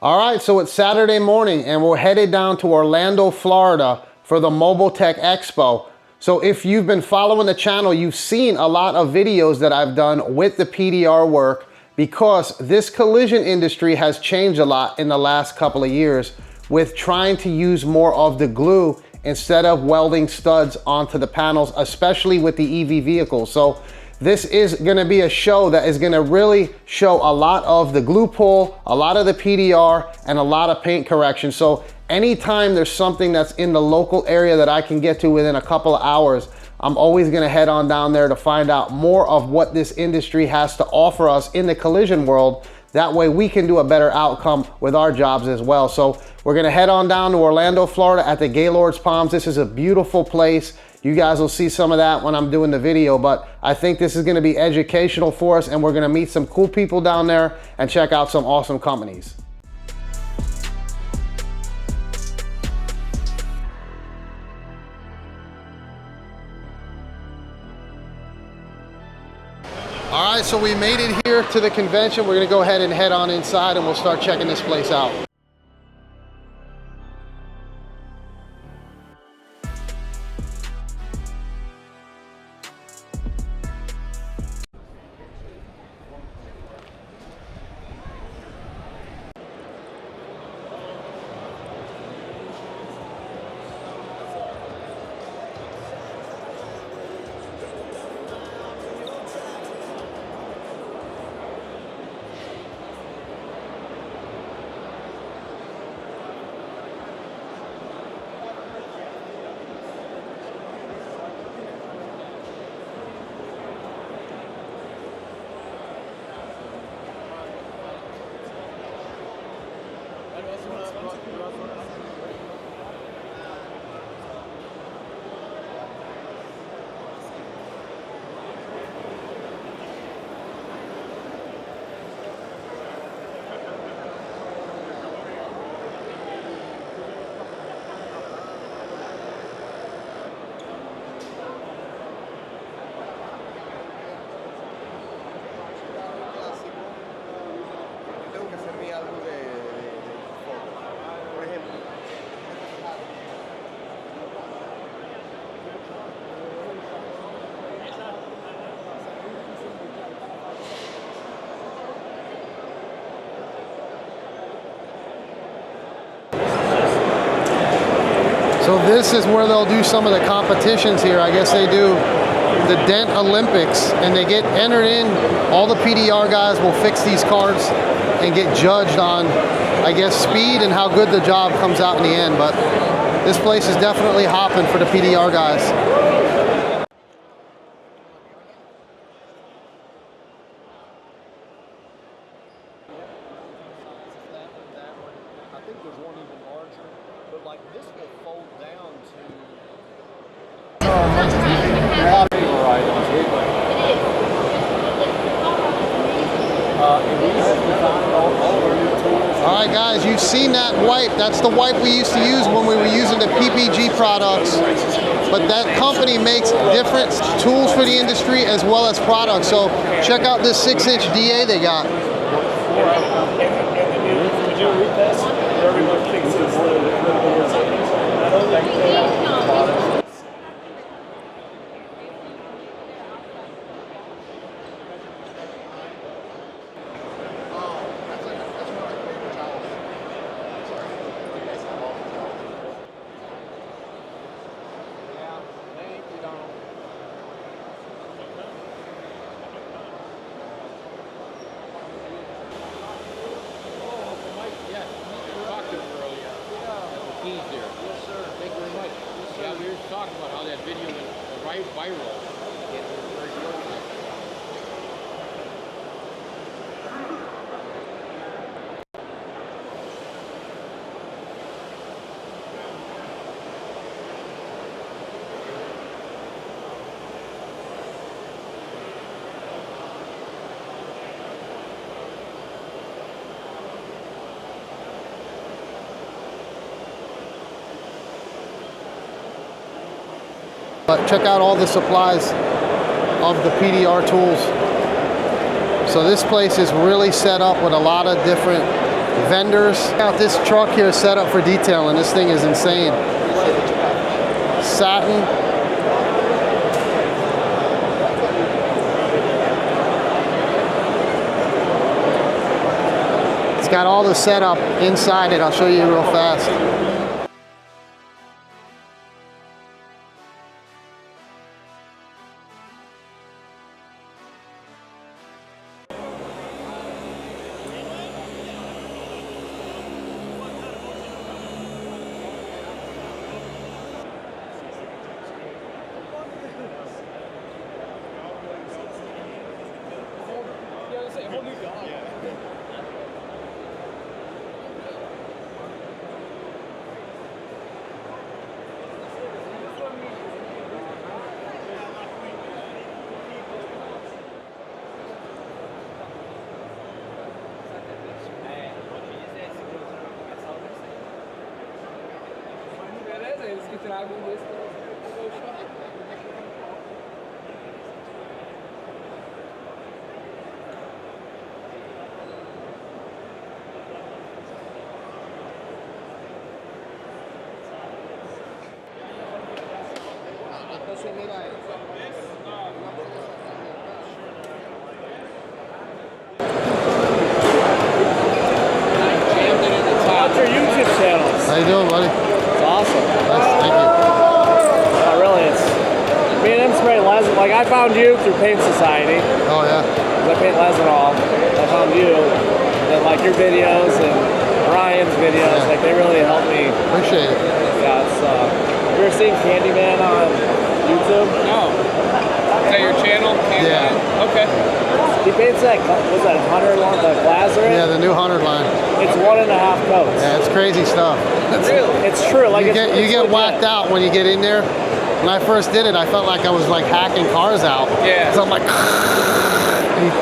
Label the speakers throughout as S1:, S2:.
S1: All right, so it's Saturday morning and we're headed down to Orlando, Florida for the Mobile Tech Expo. So if you've been following the channel, you've seen a lot of videos that I've done with the PDR work because this collision industry has changed a lot in the last couple of years with trying to use more of the glue instead of welding studs onto the panels, especially with the EV vehicles. So this is gonna be a show that is gonna really show a lot of the glue pull, a lot of the PDR, and a lot of paint correction. So anytime there's something that's in the local area that I can get to within a couple of hours, I'm always gonna head on down there to find out more of what this industry has to offer us in the collision world. That way we can do a better outcome with our jobs as well. So we're gonna head on down to Orlando, Florida at the Gaylord's Palms. This is a beautiful place. You guys will see some of that when I'm doing the video, but I think this is gonna be educational for us and we're gonna meet some cool people down there and check out some awesome companies. All right, so we made it here to the convention. We're gonna go ahead and head on inside and we'll start checking this place out. So this is where they'll do some of the competitions here. I guess they do the Dent Olympics and they get entered in. All the PDR guys will fix these cars and get judged on, I guess, speed and how good the job comes out in the end. But this place is definitely hopping for the PDR guys. All right guys, you've seen that wipe. That's the wipe we used to use when we were using the PPG products. But that company makes different tools for the industry as well as products. So check out this 6-inch DA they got.
S2: Talking about how that video went viral.
S1: Check out all the supplies of the PDR tools. So this place is really set up with a lot of different vendors. Got this truck here set up for detailing. This thing is insane. Satin. It's got all the setup inside it. I'll show you real fast.
S3: Eles que tragam desse para o shopping.
S2: What's your YouTube channel?
S1: How you doing, buddy?
S2: It's awesome.
S1: Nice, thank you.
S2: Oh, really, it's me and him spray resin. Like I found you through Paint Society.
S1: Oh yeah.
S2: 'Cause I paint resin all. I found you, and then like your videos and Ryan's videos,
S1: Yeah.
S2: like they really helped me.
S1: Appreciate it.
S2: Yeah, it's. Have you ever seen Candyman on YouTube?
S3: No. Is that your channel?
S1: Yeah.
S3: Okay.
S2: He paints that. What's that? 100 one, the Glazer?
S1: Yeah, the new 100 line.
S2: It's 1.5 coats.
S1: Yeah, it's crazy stuff.
S3: Really?
S2: It's true. Like
S1: You
S2: it's
S1: get
S2: legit.
S1: whacked out when you get in there. When I first did it, I felt like I was like hacking cars out.
S3: Yeah.
S1: So I'm like,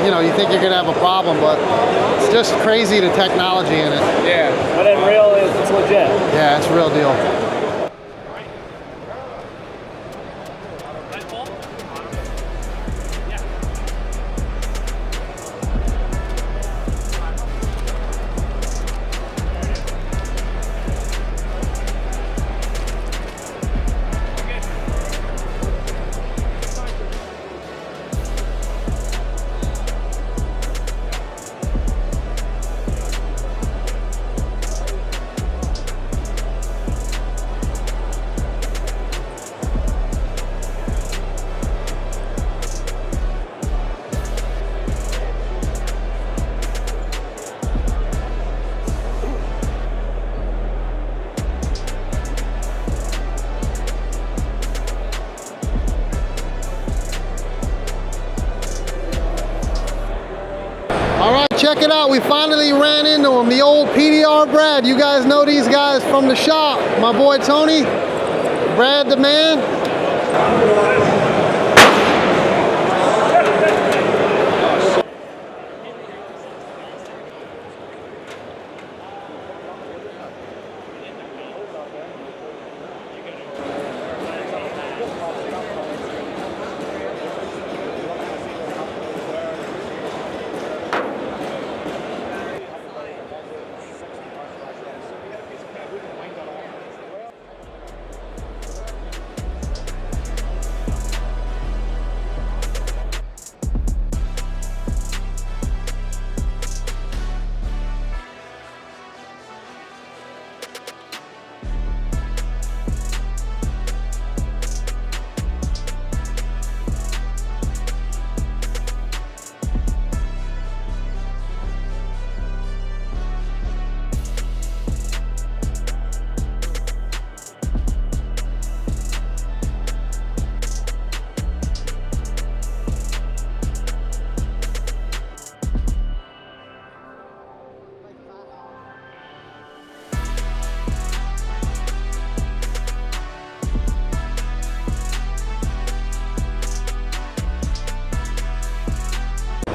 S1: you know, you think you're gonna have a problem, but it's just crazy the technology in it.
S3: Yeah.
S2: But in real, it's legit.
S1: Yeah, it's a real deal. All right, check it out. We finally ran into him, the old PDR Brad. You guys know these guys from the shop. My boy Tony, Brad the man.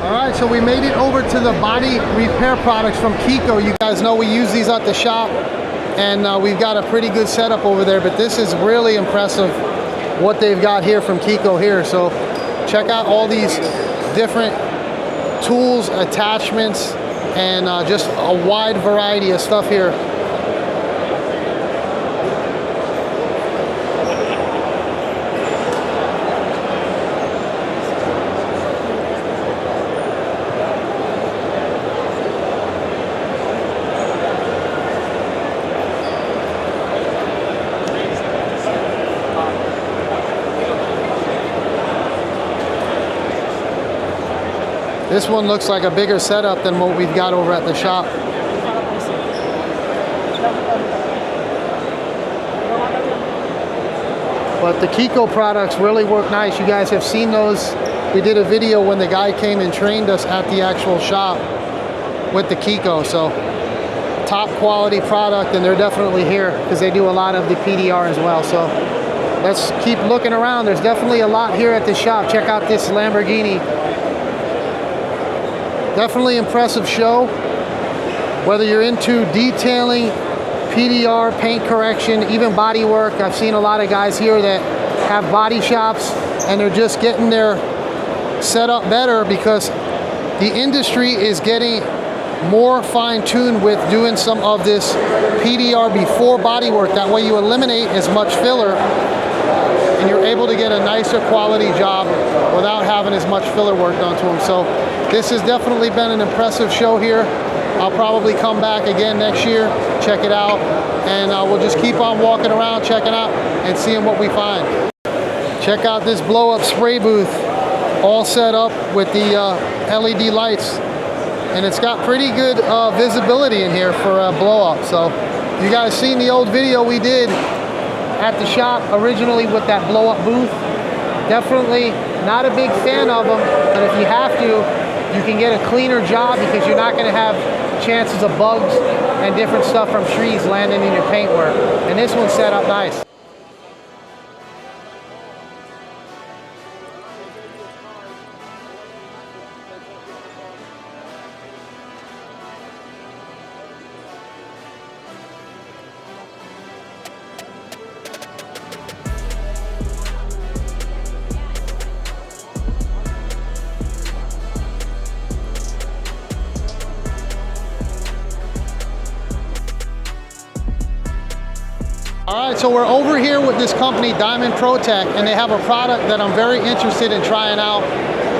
S1: All right, so we made it over to the body repair products from Kiko. You guys know we use these at the shop, and we've got a pretty good setup over there, but this is really impressive what they've got here from Kiko here. So check out all these different tools, attachments, and just a wide variety of stuff here. This one looks like a bigger setup than what we've got over at the shop. But the Kiko products really work nice. You guys have seen those. We did a video when the guy came and trained us at the actual shop with the Kiko. So top quality product, and they're definitely here because they do a lot of the PDR as well. So let's keep looking around. There's definitely a lot here at the shop. Check out this Lamborghini. Definitely impressive show. Whether you're into detailing, PDR, paint correction, even body work. I've seen a lot of guys here that have body shops and they're just getting their setup better because the industry is getting more fine-tuned with doing some of this PDR before body work. That way you eliminate as much filler and you're able to get a nicer quality job without having as much filler work done to them. So this has definitely been an impressive show here. I'll probably come back again next year, check it out, and we'll just keep on walking around, checking out, and seeing what we find. Check out this blow-up spray booth, all set up with the LED lights, and it's got pretty good visibility in here for a blow-up. So you guys seen the old video we did at the shop originally with that blow-up booth. Definitely not a big fan of them, but if you have to, you can get a cleaner job because you're not going to have chances of bugs and different stuff from trees landing in your paintwork. And this one's set up nice. All right, so we're over here with this company, Diamond Protec, and they have a product that I'm very interested in trying out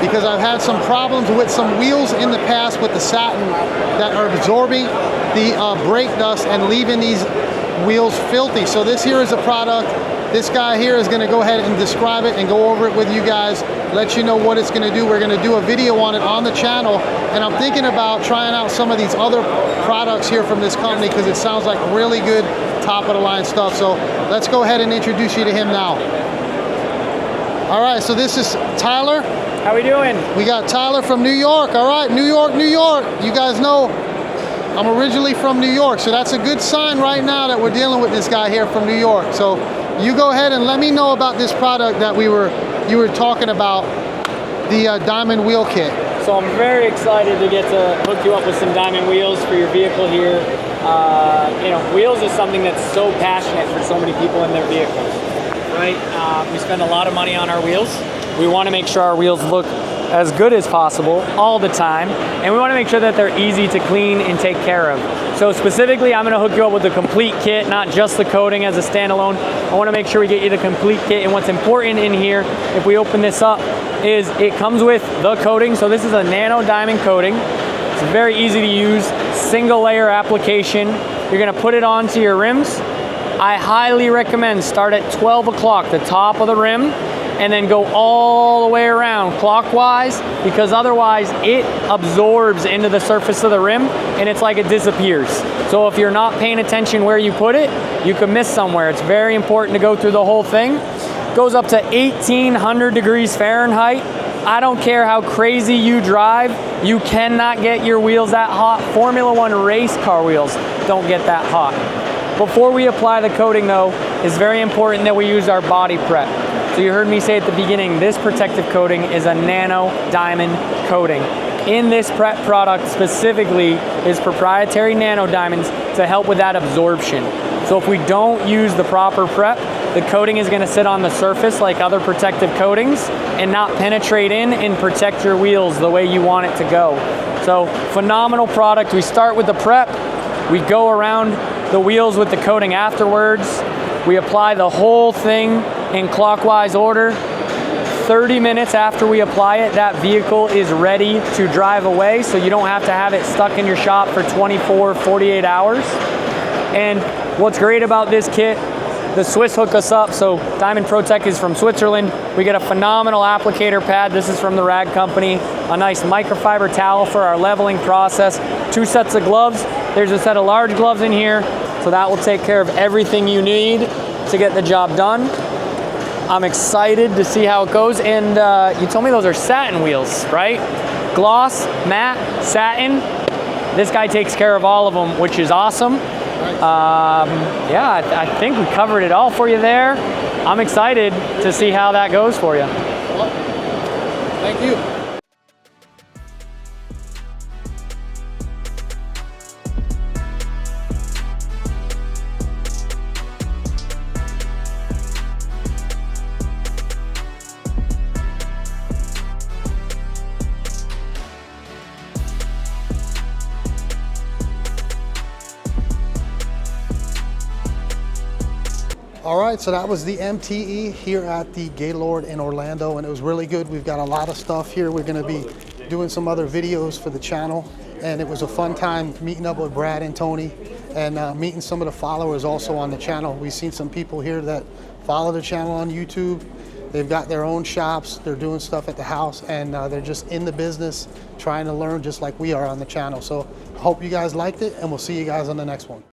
S1: because I've had some problems with some wheels in the past with the satin that are absorbing the brake dust and leaving these wheels filthy. So this here is a product. This guy here is gonna go ahead and describe it and go over it with you guys, let you know what it's gonna do. We're gonna do a video on it on the channel, and I'm thinking about trying out some of these other products here from this company because it sounds like really good top of the line stuff. So let's go ahead and introduce you to him now. All right, so this is Tyler.
S2: How we doing?
S1: We got Tyler from New York. All right, New York, New York. You guys know I'm originally from New York, so that's a good sign right now that we're dealing with this guy here from New York. So you go ahead and let me know about this product that you were talking about, the Diamond Wheel Kit.
S4: So I'm very excited to get to hook you up with some Diamond wheels for your vehicle here. You know, wheels is something that's so passionate for so many people in their vehicles, right? We spend a lot of money on our wheels. We want to make sure our wheels look as good as possible all the time, and we want to make sure that they're easy to clean and take care of. So specifically, I'm going to hook you up with the complete kit, not just the coating as a standalone. I want to make sure we get you the complete kit, and what's important in here, if we open this up, is it comes with the coating. So this is a nano diamond coating. It's very easy to use, single layer application. You're going to put it onto your rims. I highly recommend start at 12 o'clock, the top of the rim, and then go all the way around clockwise, because otherwise it absorbs into the surface of the rim and it's like it disappears. So if you're not paying attention where you put it, you can miss somewhere. It's very important to go through the whole thing. It goes up to 1800 degrees Fahrenheit. I don't care how crazy you drive, you cannot get your wheels that hot. Formula One race car wheels don't get that hot. Before we apply the coating though, it's very important that we use our body prep. So you heard me say at the beginning, this protective coating is a nano diamond coating. In this prep product specifically is proprietary nano diamonds to help with that absorption. So if we don't use the proper prep, the coating is gonna sit on the surface like other protective coatings and not penetrate in and protect your wheels the way you want it to go. So phenomenal product. We start with the prep. We go around the wheels with the coating afterwards. We apply the whole thing in clockwise order. 30 minutes after we apply it, that vehicle is ready to drive away, so you don't have to have it stuck in your shop for 24, 48 hours. And what's great about this kit, the Swiss hook us up, so Diamond Protec is from Switzerland. We get a phenomenal applicator pad. This is from the Rag Company. A nice microfiber towel for our leveling process. 2 sets of gloves. There's a set of large gloves in here, so that will take care of everything you need to get the job done. I'm excited to see how it goes. And you told me those are satin wheels, right? Gloss, matte, satin. This guy takes care of all of them, which is awesome. Yeah, I think we covered it all for you there. I'm excited to see how that goes for you.
S1: Well, thank you. All right, so that was the MTE here at the Gaylord in Orlando, and it was really good. We've got a lot of stuff here. We're gonna be doing some other videos for the channel, and it was a fun time meeting up with Brad and Tony and meeting some of the followers also on the channel. We've seen some people here that follow the channel on YouTube. They've got their own shops, they're doing stuff at the house, and they're just in the business trying to learn just like we are on the channel. So I hope you guys liked it, and we'll see you guys on the next one.